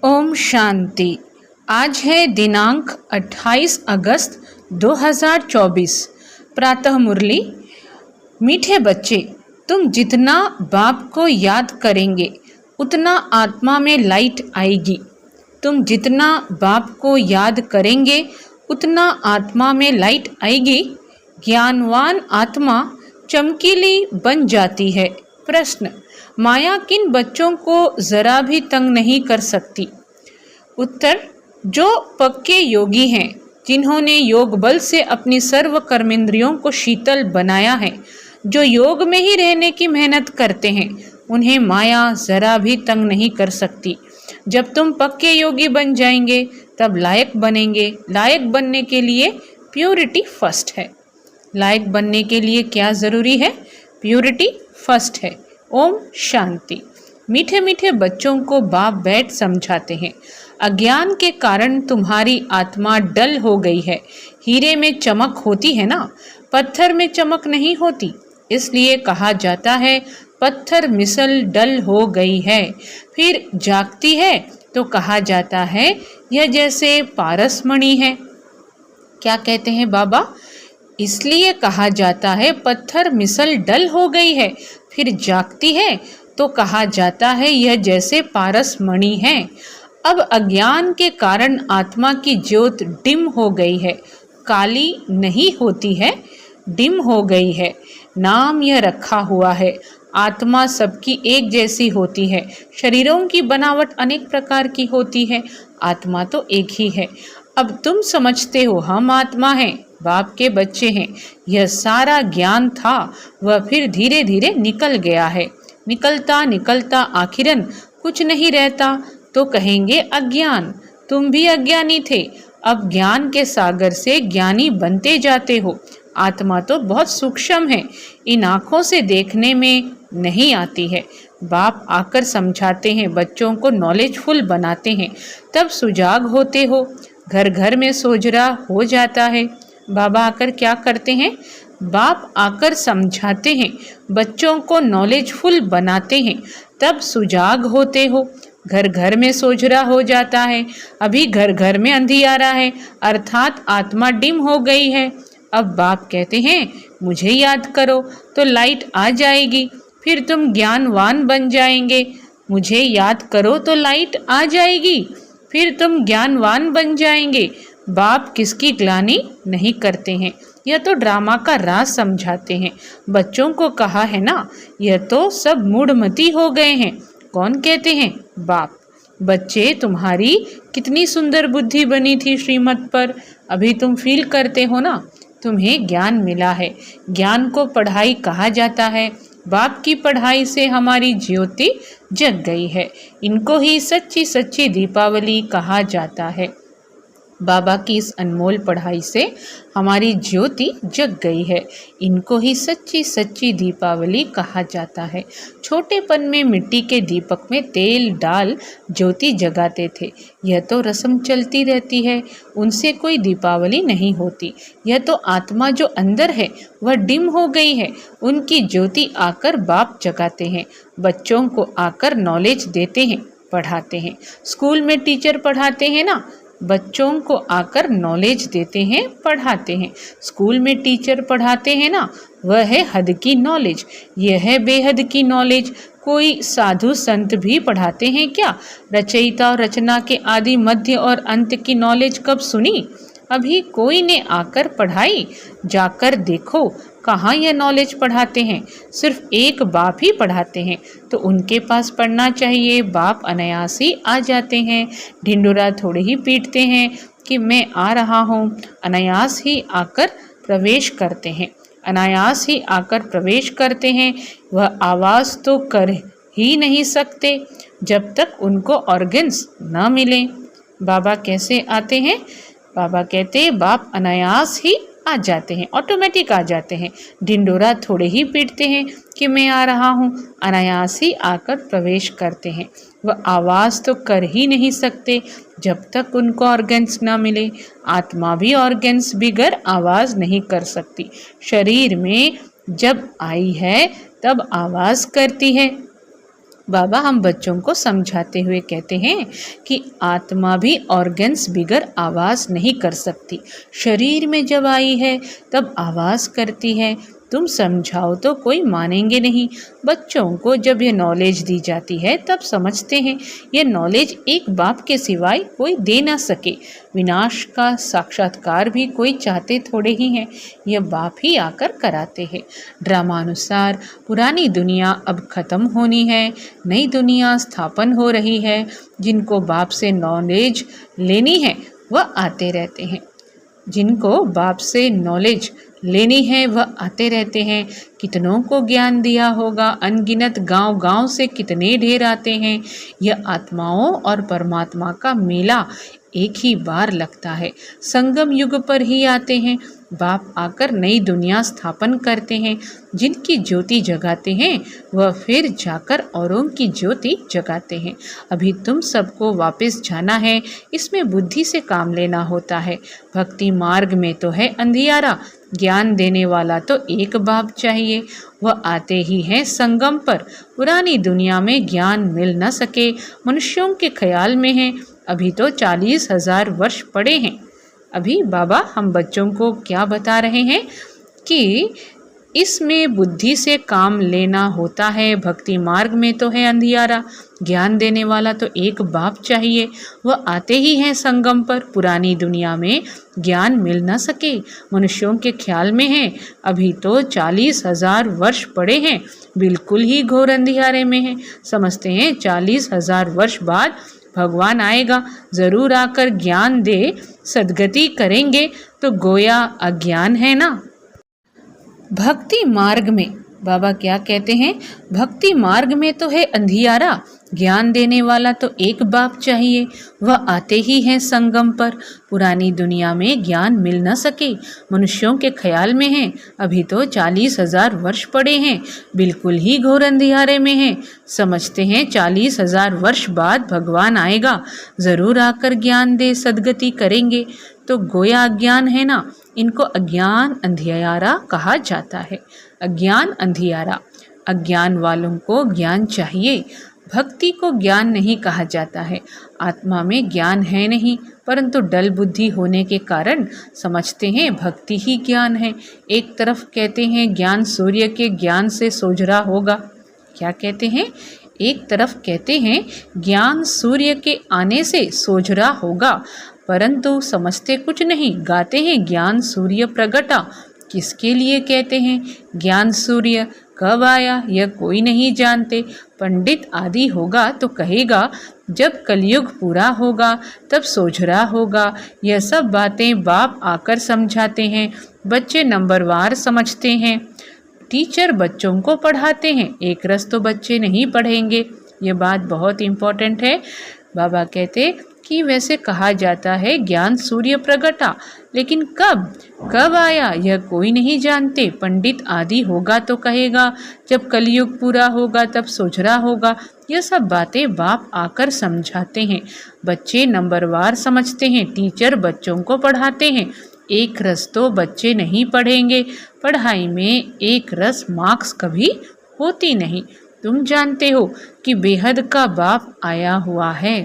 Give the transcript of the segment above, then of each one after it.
ओम शांति। आज है दिनांक 28 अगस्त 2024। प्रातः मुरली। मीठे बच्चे, तुम जितना बाप को याद करेंगे उतना आत्मा में लाइट आएगी। तुम जितना बाप को याद करेंगे उतना आत्मा में लाइट आएगी। ज्ञानवान आत्मा चमकीली बन जाती है। प्रश्न: माया किन बच्चों को जरा भी तंग नहीं कर सकती? उत्तर: जो पक्के योगी हैं, जिन्होंने योग बल से अपनी सर्व कर्मेंद्रियों को शीतल बनाया है, जो योग में ही रहने की मेहनत करते हैं, उन्हें माया जरा भी तंग नहीं कर सकती। जब तुम पक्के योगी बन जाएंगे तब लायक बनेंगे। लायक बनने के लिए प्योरिटी फर्स्ट है। लायक बनने के लिए क्या ज़रूरी है? प्योरिटी फर्स्ट है। ओम शांति। मीठे मीठे बच्चों को बाप बैठ समझाते हैं। अज्ञान के कारण तुम्हारी आत्मा डल हो गई है। हीरे में चमक होती है ना, पत्थर में चमक नहीं होती। इसलिए कहा जाता है पत्थर मिसल डल हो गई है। फिर जागती है तो कहा जाता है यह जैसे पारसमणि है। क्या कहते हैं बाबा? इसलिए कहा जाता है पत्थर मिसल डल हो गई है। फिर जागती है तो कहा जाता है यह जैसे पारसमणि है। अब अज्ञान के कारण आत्मा की ज्योत डिम हो गई है। काली नहीं होती है, डिम हो गई है। नाम यह रखा हुआ है। आत्मा सबकी एक जैसी होती है। शरीरों की बनावट अनेक प्रकार की होती है, आत्मा तो एक ही है। अब तुम समझते हो हम आत्मा हैं, बाप के बच्चे हैं। यह सारा ज्ञान था, वह फिर धीरे धीरे निकल गया है। निकलता निकलता आखिरन कुछ नहीं रहता तो कहेंगे अज्ञान। तुम भी अज्ञानी थे, अब ज्ञान के सागर से ज्ञानी बनते जाते हो। आत्मा तो बहुत सूक्ष्म है, इन आँखों से देखने में नहीं आती है। बाप आकर समझाते हैं, बच्चों को नॉलेजफुल बनाते हैं, तब सुजाग होते हो। घर घर में सोजरा हो जाता है। बाबा आकर क्या करते हैं? बाप आकर समझाते हैं, बच्चों को नॉलेजफुल बनाते हैं, तब सुजाग होते हो। घर घर में सोजरा हो जाता है। अभी घर घर में अंधियारा है, अर्थात आत्मा डिम हो गई है। अब बाप कहते हैं मुझे याद करो तो लाइट आ जाएगी, फिर तुम ज्ञानवान बन जाएंगे। मुझे याद करो तो लाइट आ जाएगी, फिर तुम ज्ञानवान बन जाएंगे। बाप किसकी ग्लानि नहीं करते हैं, यह तो ड्रामा का राज समझाते हैं। बच्चों को कहा है ना, यह तो सब मूढ़मती हो गए हैं। कौन कहते हैं? बाप। बच्चे, तुम्हारी कितनी सुंदर बुद्धि बनी थी श्रीमत पर, अभी तुम फील करते हो ना, तुम्हें ज्ञान मिला है। ज्ञान को पढ़ाई कहा जाता है। बाप की पढ़ाई से हमारी ज्योति जग गई है। इनको ही सच्ची सच्ची दीपावली कहा जाता है। बाबा की इस अनमोल पढ़ाई से हमारी ज्योति जग गई है। इनको ही सच्ची सच्ची दीपावली कहा जाता है। छोटेपन में मिट्टी के दीपक में तेल डाल ज्योति जगाते थे। यह तो रस्म चलती रहती है, उनसे कोई दीपावली नहीं होती। यह तो आत्मा जो अंदर है वह डिम हो गई है। उनकी ज्योति आकर बाप जगाते हैं, बच्चों को आकर नॉलेज देते हैं, पढ़ाते हैं। स्कूल में टीचर पढ़ाते हैं ना, बच्चों को आकर नॉलेज देते हैं, पढ़ाते हैं। स्कूल में टीचर पढ़ाते हैं ना, वह है हद की नॉलेज, यह है बेहद की नॉलेज। कोई साधु संत भी पढ़ाते हैं क्या? रचयिता और रचना के आदि मध्य और अंत की नॉलेज कब सुनी? अभी कोई ने आकर पढ़ाई? जाकर देखो कहाँ यह नॉलेज पढ़ाते हैं। सिर्फ एक बाप ही पढ़ाते हैं, तो उनके पास पढ़ना चाहिए। बाप अनायास ही आ जाते हैं, ढिंडोरा थोड़े ही पीटते हैं कि मैं आ रहा हूँ। अनायास ही आकर प्रवेश करते हैं, अनायास ही आकर प्रवेश करते हैं। वह आवाज़ तो कर ही नहीं सकते जब तक उनको ऑर्गन्स न मिलें। बाबा कैसे आते हैं? बाबा कहते बाप अनायास ही आ जाते हैं, ऑटोमेटिक आ जाते हैं। ढिंडोरा थोड़े ही पीटते हैं कि मैं आ रहा हूँ, अनायास ही आकर प्रवेश करते हैं। वह आवाज़ तो कर ही नहीं सकते जब तक उनको ऑर्गन्स ना मिले। आत्मा भी ऑर्गन्स बिगर आवाज़ नहीं कर सकती। शरीर में जब आई है तब आवाज़ करती है। बाबा हम बच्चों को समझाते हुए कहते हैं कि आत्मा भी ऑर्गन्स बिगर आवाज़ नहीं कर सकती। शरीर में जब आई है तब आवाज़ करती है। तुम समझाओ तो कोई मानेंगे नहीं। बच्चों को जब ये नॉलेज दी जाती है तब समझते हैं ये नॉलेज एक बाप के सिवाय कोई दे ना सके। विनाश का साक्षात्कार भी कोई चाहते थोड़े ही हैं, यह बाप ही आकर कराते हैं। ड्रामानुसार पुरानी दुनिया अब खत्म होनी है, नई दुनिया स्थापन हो रही है। जिनको बाप से नॉलेज लेनी है वह आते रहते हैं। जिनको बाप से नॉलेज लेनी है वह आते रहते हैं। कितनों को ज्ञान दिया होगा, अनगिनत गांव-गांव से कितने ढेर आते हैं। यह आत्माओं और परमात्मा का मेला एक ही बार लगता है। संगम युग पर ही आते हैं। बाप आकर नई दुनिया स्थापन करते हैं। जिनकी ज्योति जगाते हैं वह फिर जाकर औरों की ज्योति जगाते हैं। अभी तुम सबको वापस जाना है, इसमें बुद्धि से काम लेना होता है। भक्ति मार्ग में तो है अंधियारा, ज्ञान देने वाला तो एक बाप चाहिए। वह आते ही हैं संगम पर। पुरानी दुनिया में ज्ञान मिल न सके, मनुष्यों के ख्याल में है। अभी तो 40,000 वर्ष पड़े हैं। अभी बाबा हम बच्चों को क्या बता रहे हैं कि इसमें बुद्धि से काम लेना होता है। भक्ति मार्ग में तो है अंधियारा, ज्ञान देने वाला तो एक बाप चाहिए। वह आते ही हैं संगम पर। पुरानी दुनिया में ज्ञान मिल न सके, मनुष्यों के ख्याल में है। अभी तो 40,000 वर्ष पड़े हैं, बिल्कुल ही घोर अंधियारे में है। समझते हैं 40,000 वर्ष बाद भगवान आएगा, ज़रूर आकर ज्ञान दे सद्गति करेंगे, तो गोया अज्ञान है ना। भक्ति मार्ग में बाबा क्या कहते हैं, भक्ति मार्ग में तो है अंधियारा, ज्ञान देने वाला तो एक बाप चाहिए। वह आते ही हैं संगम पर। पुरानी दुनिया में ज्ञान मिल न सके, मनुष्यों के ख्याल में है। अभी तो 40,000 वर्ष पड़े हैं, बिल्कुल ही घोर अंधियारे में है। समझते हैं 40,000 वर्ष बाद भगवान आएगा, ज़रूर आकर ज्ञान दे सद्गति करेंगे, तो गोया अज्ञान है ना। इनको अज्ञान अंधियारा कहा जाता है। अज्ञान अंधियारा, अज्ञान वालों को ज्ञान चाहिए। भक्ति को ज्ञान नहीं कहा जाता है। आत्मा में ज्ञान है नहीं, परंतु डल बुद्धि होने के कारण समझते हैं भक्ति ही ज्ञान है। एक तरफ कहते हैं ज्ञान सूर्य के ज्ञान से सोझरा होगा। क्या कहते हैं, एक तरफ कहते हैं ज्ञान सूर्य के आने से सोझरा होगा, परंतु समझते कुछ नहीं। गाते हैं ज्ञान सूर्य प्रगटा। किसके लिए कहते हैं ज्ञान सूर्य, कब आया यह कोई नहीं जानते। पंडित आदि होगा तो कहेगा जब कलयुग पूरा होगा तब सोझरा होगा। यह सब बातें बाप आकर समझाते हैं। बच्चे नंबरवार समझते हैं। टीचर बच्चों को पढ़ाते हैं, एक रस तो बच्चे नहीं पढ़ेंगे। ये बात बहुत इम्पोर्टेंट है। बाबा कहते कि वैसे कहा जाता है ज्ञान सूर्य प्रगटा, लेकिन कब आया यह कोई नहीं जानते। पंडित आदि होगा तो कहेगा जब कलयुग पूरा होगा तब सोझरा होगा। यह सब बातें बाप आकर समझाते हैं। बच्चे नंबरवार समझते हैं। टीचर बच्चों को पढ़ाते हैं, एक रस तो बच्चे नहीं पढ़ेंगे। पढ़ाई में एक रस मार्क्स कभी होती नहीं। तुम जानते हो कि बेहद का बाप आया हुआ है।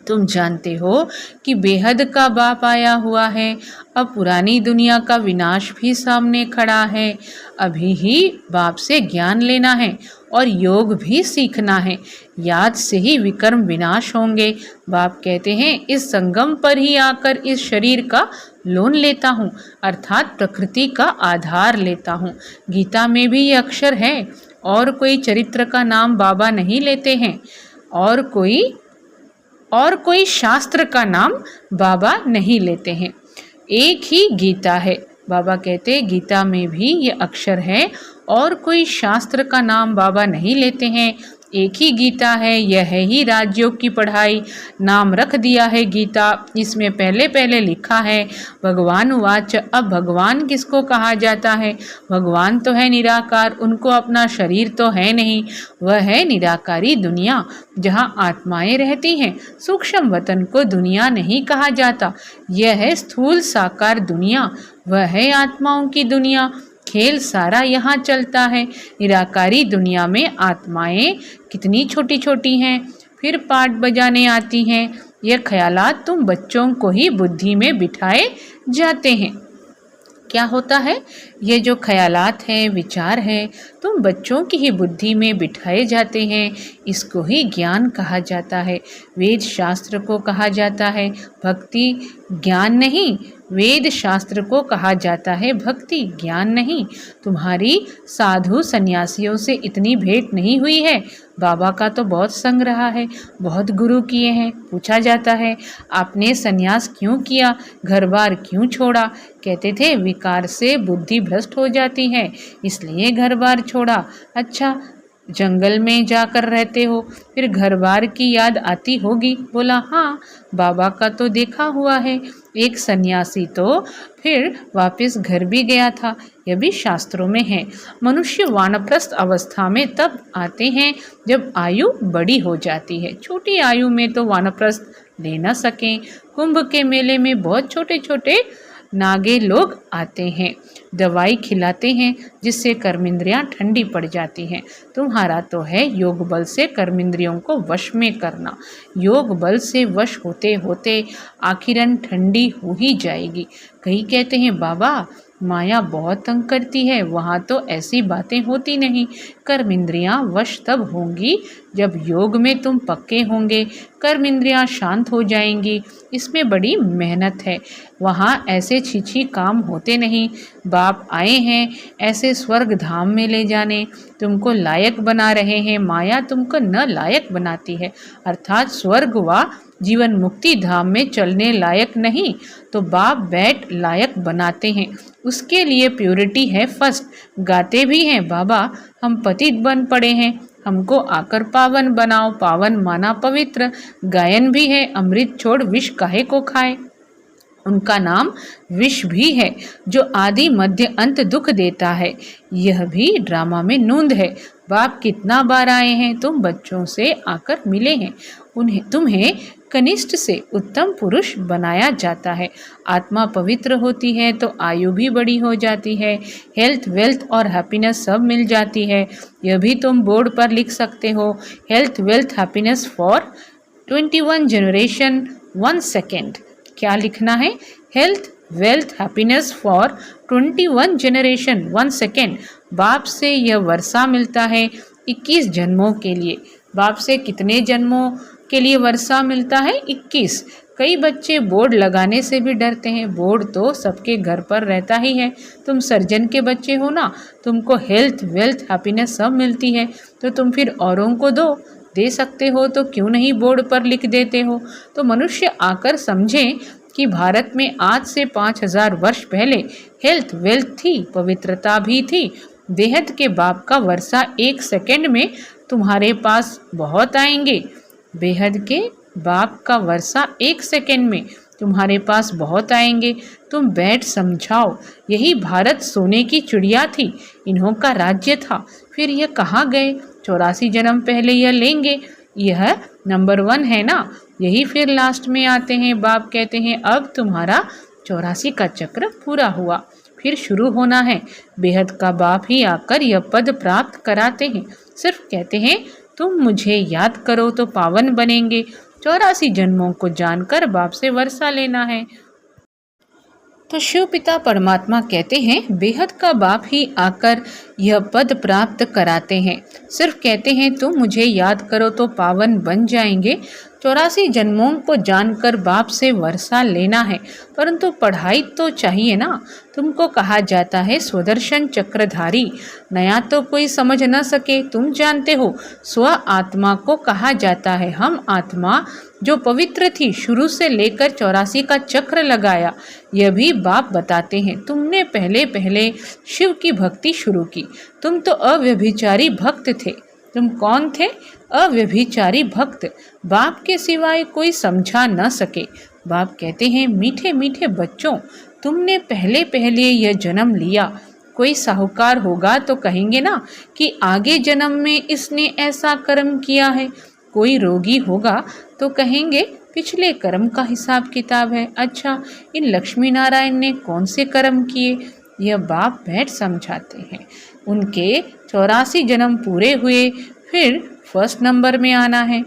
तुम जानते हो कि बेहद का बाप आया हुआ है। अब पुरानी दुनिया का विनाश भी सामने खड़ा है। अभी ही बाप से ज्ञान लेना है और योग भी सीखना है। याद से ही विकर्म विनाश होंगे। बाप कहते हैं इस संगम पर ही आकर इस शरीर का लोन लेता हूँ, अर्थात प्रकृति का आधार लेता हूँ। गीता में भी ये अक्षर है। और कोई चरित्र का नाम बाबा नहीं लेते हैं, और कोई शास्त्र का नाम बाबा नहीं लेते हैं। एक ही गीता है। बाबा कहते गीता में भी ये अक्षर है, और कोई शास्त्र का नाम बाबा नहीं लेते हैं। एक ही गीता है, यह है ही राजयोग की पढ़ाई। नाम रख दिया है गीता। इसमें पहले लिखा है भगवान वाच। अब भगवान किसको कहा जाता है? भगवान तो है निराकार, उनको अपना शरीर तो है नहीं। वह है निराकारी दुनिया जहाँ आत्माएं रहती हैं। सूक्ष्म वतन को दुनिया नहीं कहा जाता। यह है स्थूल साकार दुनिया, वह है आत्माओं की दुनिया। खेल सारा यहाँ चलता है। निराकारी दुनिया में आत्माएं कितनी छोटी छोटी हैं, फिर पाठ बजाने आती हैं। ये ख्यालात तुम बच्चों को ही बुद्धि में बिठाए जाते हैं। क्या होता है? ये जो ख्यालात हैं, विचार हैं, तुम बच्चों की ही बुद्धि में बिठाए जाते हैं। इसको ही ज्ञान कहा जाता है, वेद शास्त्र को कहा जाता है। भक्ति ज्ञान नहीं, वेद शास्त्र को कहा जाता है, भक्ति ज्ञान नहीं। तुम्हारी साधु सन्यासियों से इतनी भेंट नहीं हुई है। बाबा का तो बहुत संग रहा है, बहुत गुरु किए हैं। पूछा जाता है, आपने सन्यास क्यों किया, घर बार क्यों छोड़ा? कहते थे, विकार से बुद्धि भ्रष्ट हो जाती है, इसलिए घर बार छोड़ा। अच्छा, जंगल में जाकर रहते हो, फिर घर बार की याद आती होगी। बोला, हाँ, बाबा का तो देखा हुआ है। एक सन्यासी तो फिर वापस घर भी गया था, यह भी शास्त्रों में है। मनुष्य वानप्रस्थ अवस्था में तब आते हैं जब आयु बड़ी हो जाती है। छोटी आयु में तो वानप्रस्थ ले न सकें। कुंभ के मेले में बहुत छोटे छोटे नागे लोग आते हैं, दवाई खिलाते हैं, जिससे कर्मेंद्रियां ठंडी पड़ जाती हैं। तुम्हारा तो है योग बल से कर्मेंद्रियों को वश में करना। योग बल से वश होते होते आखिरन ठंडी हो ही जाएगी। कई कहते हैं, बाबा माया बहुत तंग करती है, वहाँ तो ऐसी बातें होती नहीं। कर्मेंद्रियां वश तब होंगी जब योग में तुम पक्के होंगे, कर्मेंद्रियां शांत हो जाएंगी। इसमें बड़ी मेहनत है, वहाँ ऐसे छीछी काम होते नहीं। बाप आए हैं ऐसे स्वर्ग धाम में ले जाने, तुमको लायक बना रहे हैं। माया तुमको न लायक बनाती है, अर्थात स्वर्ग व जीवन मुक्ति धाम में चलने लायक नहीं, तो बाप बैठ लायक बनाते हैं। उसके लिए प्योरिटी है फर्स्ट। गाते भी हैं, बाबा हम पतित बन पड़े हैं, हमको आकर पावन बनाओ, पावन माना पवित्र। गायन भी है, अमृत छोड़ विष काहे को खाए। उनका नाम विष भी है, जो आदि मध्य अंत दुख देता है। यह भी ड्रामा में नूंद है। बाप कितना बार आए हैं, तुम बच्चों से आकर मिले हैं। तुम्हें कनिष्ठ से उत्तम पुरुष बनाया जाता है। आत्मा पवित्र होती है तो आयु भी बड़ी हो जाती है, हेल्थ वेल्थ और हैप्पीनेस सब मिल जाती है। यह भी तुम बोर्ड पर लिख सकते हो, health wealth happiness for 21 generation 1 second. क्या लिखना है? Health wealth happiness for 21 generation 1 second. बाप से यह वर्षा मिलता है 21 जन्मों के लिए। बाप से कितने जन्मों के लिए वर्षा मिलता है? 21। कई बच्चे बोर्ड लगाने से भी डरते हैं। बोर्ड तो सबके घर पर रहता ही है। तुम सर्जन के बच्चे हो ना, तुमको हेल्थ वेल्थ हैप्पीनेस सब मिलती है, तो तुम फिर औरों को दे सकते हो, तो क्यों नहीं बोर्ड पर लिख देते हो? तो मनुष्य आकर समझें कि भारत में आज से 5000 वर्ष पहले हेल्थ वेल्थ थी, पवित्रता भी थी। बेहद के बाप का वर्षा 1 सेकेंड में तुम्हारे पास बहुत आएंगे। बेहद के बाप का वर्षा 1 सेकेंड में तुम्हारे पास बहुत आएंगे। तुम बैठ समझाओ, यही भारत सोने की चिड़िया थी, इन्हों का राज्य था। फिर यह कहाँ गए? 84 जन्म पहले यह लेंगे। यह नंबर 1 है ना, यही फिर लास्ट में आते हैं। बाप कहते हैं, अब तुम्हारा 84 का चक्र पूरा हुआ, फिर शुरू होना है। बेहद का बाप ही आकर यह पद प्राप्त कराते हैं। सिर्फ कहते हैं, तुम मुझे याद करो तो पावन बनेंगे। 84 जन्मों को जानकर बाप से वर्षा लेना है। तो शिव पिता परमात्मा कहते हैं, बेहद का बाप ही आकर यह पद प्राप्त कराते हैं। सिर्फ कहते हैं, तुम मुझे याद करो तो पावन बन जाएंगे। 84 जन्मों को जानकर बाप से वर्षा लेना है, परंतु पढ़ाई तो चाहिए ना। तुमको कहा जाता है स्वदर्शन चक्रधारी, नया तो कोई समझ न सके, तुम जानते हो। स्व आत्मा को कहा जाता है, हम आत्मा जो पवित्र थी, शुरू से लेकर 84 का चक्र लगाया। यह भी बाप बताते हैं, तुमने पहले पहले शिव की भक्ति शुरू की। तुम तो अव्यभिचारी भक्त थे। तुम कौन थे? अव्यभिचारी भक्त। बाप के सिवाय कोई समझा न सके। बाप कहते हैं, मीठे मीठे बच्चों, तुमने पहले पहले यह जन्म लिया। कोई साहूकार होगा तो कहेंगे ना कि आगे जन्म में इसने ऐसा कर्म किया है। कोई रोगी होगा तो कहेंगे पिछले कर्म का हिसाब किताब है। अच्छा, इन लक्ष्मी नारायण ने कौन से कर्म किए? यह बाप बैठ समझाते हैं। उनके 84 जन्म पूरे हुए, फिर फर्स्ट नंबर में आना है।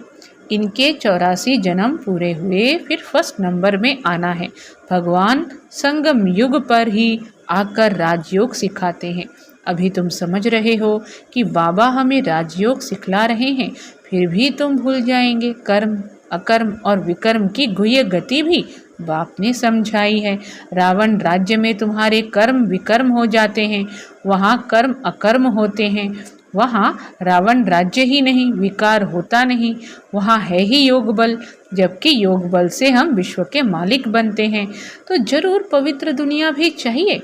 इनके 84 जन्म पूरे हुए, फिर फर्स्ट नंबर में आना है। भगवान संगम युग पर ही आकर राजयोग सिखाते हैं। अभी तुम समझ रहे हो कि बाबा हमें राजयोग सिखला रहे हैं, फिर भी तुम भूल जाएंगे। कर्म, अकर्म और विकर्म की गुह्य गति भी बाप ने समझाई है। रावण राज्य में तुम्हारे कर्म विकर्म हो जाते हैं, वहाँ कर्म अकर्म होते हैं। वहाँ रावण राज्य ही नहीं, विकार होता नहीं, वहाँ है ही योग बल। जबकि योग बल से हम विश्व के मालिक बनते हैं, तो जरूर पवित्र दुनिया भी चाहिए।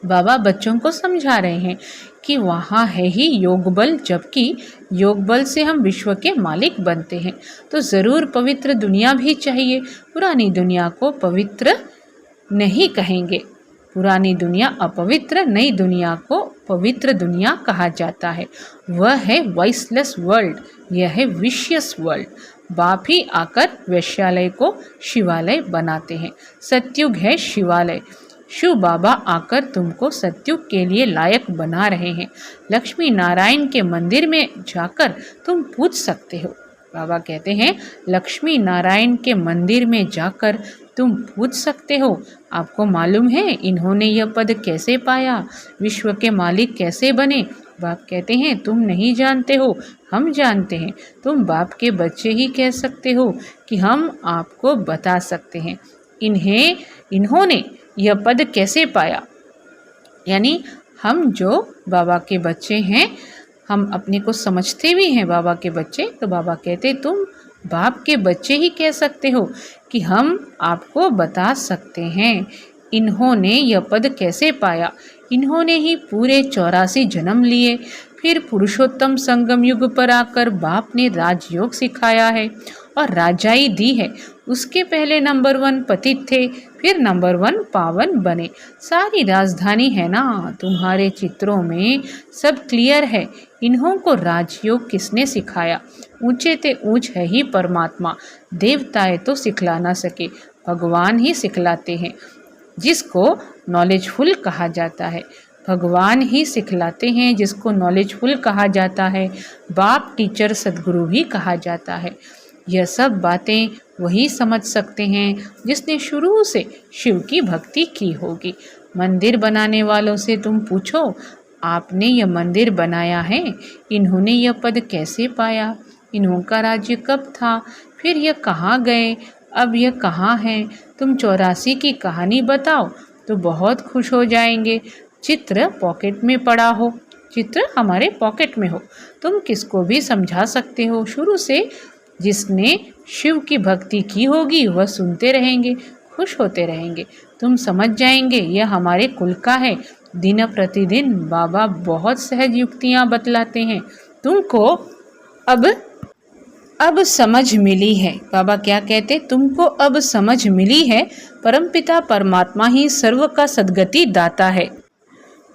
बाबा बच्चों को समझा रहे हैं कि वहाँ है ही योग बल, जबकि योग बल से हम विश्व के मालिक बनते हैं, तो ज़रूर पवित्र दुनिया भी चाहिए। पुरानी दुनिया को पवित्र नहीं कहेंगे। पुरानी दुनिया अपवित्र, नई दुनिया को पवित्र दुनिया कहा जाता है। वह है वाइसलेस वर्ल्ड, यह है विशियस वर्ल्ड। बाप ही आकर वैश्यालय को शिवालय बनाते हैं। सत्युग है शिवालय। शिव बाबा आकर तुमको सत्युग के लिए लायक बना रहे हैं। लक्ष्मी नारायण के मंदिर में जाकर तुम पूछ सकते हो। बाबा कहते हैं लक्ष्मी नारायण के मंदिर में जाकर तुम पूछ सकते हो। आपको मालूम है इन्होंने यह पद कैसे पाया, विश्व के मालिक कैसे बने? बाप कहते हैं तुम नहीं जानते हो, हम जानते हैं। तुम बाप के बच्चे ही कह सकते हो कि हम आपको बता सकते हैं इन्होंने यह पद कैसे पाया। यानी हम जो बाबा के बच्चे हैं, हम अपने को समझते भी हैं बाबा के बच्चे, तो बाबा कहते तुम बाप के बच्चे ही कह सकते हो कि हम आपको बता सकते हैं इन्होंने यह पद कैसे पाया। इन्होंने ही पूरे 84 जन्म लिए, फिर पुरुषोत्तम संगम युग पर आकर बाप ने राजयोग सिखाया है और राजाई दी है। उसके पहले नंबर 1 पतित थे, फिर नंबर 1 पावन बने। सारी राजधानी है ना तुम्हारे चित्रों में, सब क्लियर है। इन्हों को राजयोग किसने सिखाया? ऊंचे ते ऊंच है ही परमात्मा, देवताएं तो सिखला ना सके, भगवान ही सिखलाते हैं। जिसको नॉलेजफुल कहा जाता है, भगवान ही सिखलाते हैं जिसको नॉलेजफुल कहा जाता है। बाप टीचर सदगुरु भी कहा जाता है। यह सब बातें वही समझ सकते हैं जिसने शुरू से शिव की भक्ति की होगी। मंदिर बनाने वालों से तुम पूछो, आपने यह मंदिर बनाया है, इन्होंने यह पद कैसे पाया? इन्हों का राज्य कब था? फिर यह कहाँ गए? अब यह कहाँ हैं? तुम 84 की कहानी बताओ तो बहुत खुश हो जाएंगे। चित्र पॉकेट में पड़ा हो, चित्र हमारे पॉकेट में हो, तुम किसको भी समझा सकते हो। शुरू से जिसने शिव की भक्ति की होगी वह सुनते रहेंगे, खुश होते रहेंगे। तुम समझ जाएंगे यह हमारे कुल का है। दिन प्रतिदिन बाबा बहुत सहज युक्तियाँ बतलाते हैं। तुमको अब समझ मिली है। बाबा क्या कहते? तुमको अब समझ मिली है, परमपिता परमात्मा ही सर्व का सद्गति दाता है।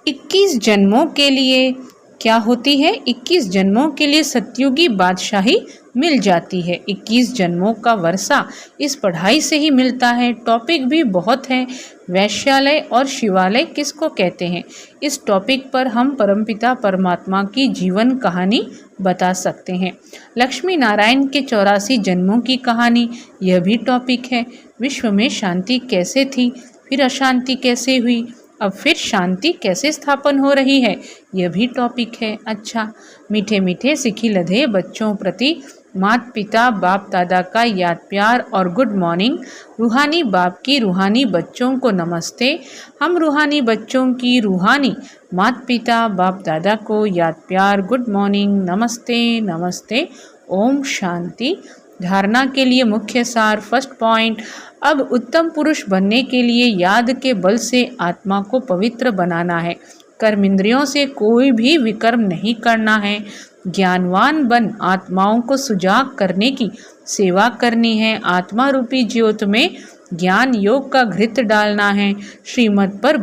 21 जन्मों के लिए क्या होती है? 21 जन्मों के लिए सतयुगी बादशाही मिल जाती है। 21 जन्मों का वर्षा इस पढ़ाई से ही मिलता है। टॉपिक भी बहुत है। वैश्यालय और शिवालय किसको कहते हैं? इस टॉपिक पर हम परमपिता परमात्मा की जीवन कहानी बता सकते हैं। लक्ष्मी नारायण के 84 जन्मों की कहानी, यह भी टॉपिक है। विश्व में शांति कैसे थी, फिर अशांति कैसे हुई, अब फिर शांति कैसे स्थापन हो रही है, यह भी टॉपिक है। अच्छा, मीठे मीठे सिखी लधे बच्चों प्रति माता पिता बाप दादा का याद प्यार और गुड मॉर्निंग। रूहानी बाप की रूहानी बच्चों को नमस्ते। हम रूहानी बच्चों की रूहानी माता पिता बाप दादा को याद प्यार, गुड मॉर्निंग, नमस्ते नमस्ते, ओम शांति। धारणा के लिए मुख्य सार, फर्स्ट पॉइंट, अब उत्तम पुरुष बनने के लिए याद के बल से आत्मा को पवित्र बनाना है। कर्म इंद्रियों से कोई भी विकर्म नहीं करना है। ज्ञानवान बन आत्माओं को सुजाग करने की सेवा करनी है। आत्मा रूपी ज्योत में ज्ञान योग का घृत डालना है। श्रीमत पर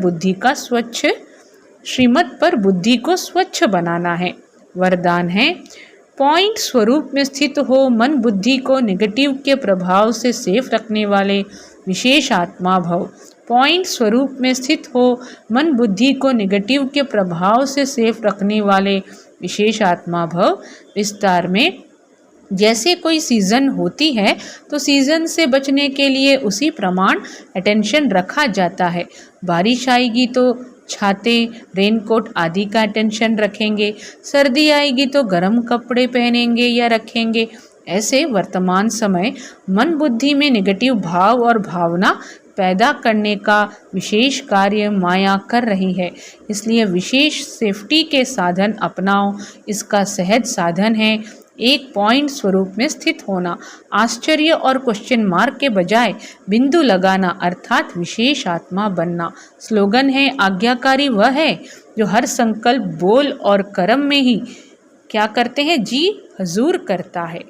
बुद्धि को स्वच्छ बनाना है। वरदान है, पॉइंट स्वरूप में स्थित हो, मन बुद्धि को नेगेटिव के प्रभाव से सेफ रखने वाले विशेष आत्मा भव। पॉइंट स्वरूप में स्थित हो, मन बुद्धि को निगेटिव के प्रभाव से सेफ रखने वाले विशेष आत्मा भव विस्तार में जैसे कोई सीज़न होती है तो सीज़न से बचने के लिए उसी प्रमाण अटेंशन रखा जाता है। बारिश आएगी तो छाते, रेनकोट आदि का अटेंशन रखेंगे, सर्दी आएगी तो गर्म कपड़े पहनेंगे या रखेंगे। ऐसे वर्तमान समय मन बुद्धि में नेगेटिव भाव और भावना पैदा करने का विशेष कार्य माया कर रही है। इसलिए विशेष सेफ्टी के साधन अपनाओ। इसका सहज साधन है एक पॉइंट स्वरूप में स्थित होना, आश्चर्य और क्वेश्चन मार्क के बजाय बिंदु लगाना, अर्थात विशेष आत्मा बनना। स्लोगन है आज्ञाकारी वह है जो हर संकल्प, बोल और कर्म में ही क्या करते हैं जी हजूर करता है।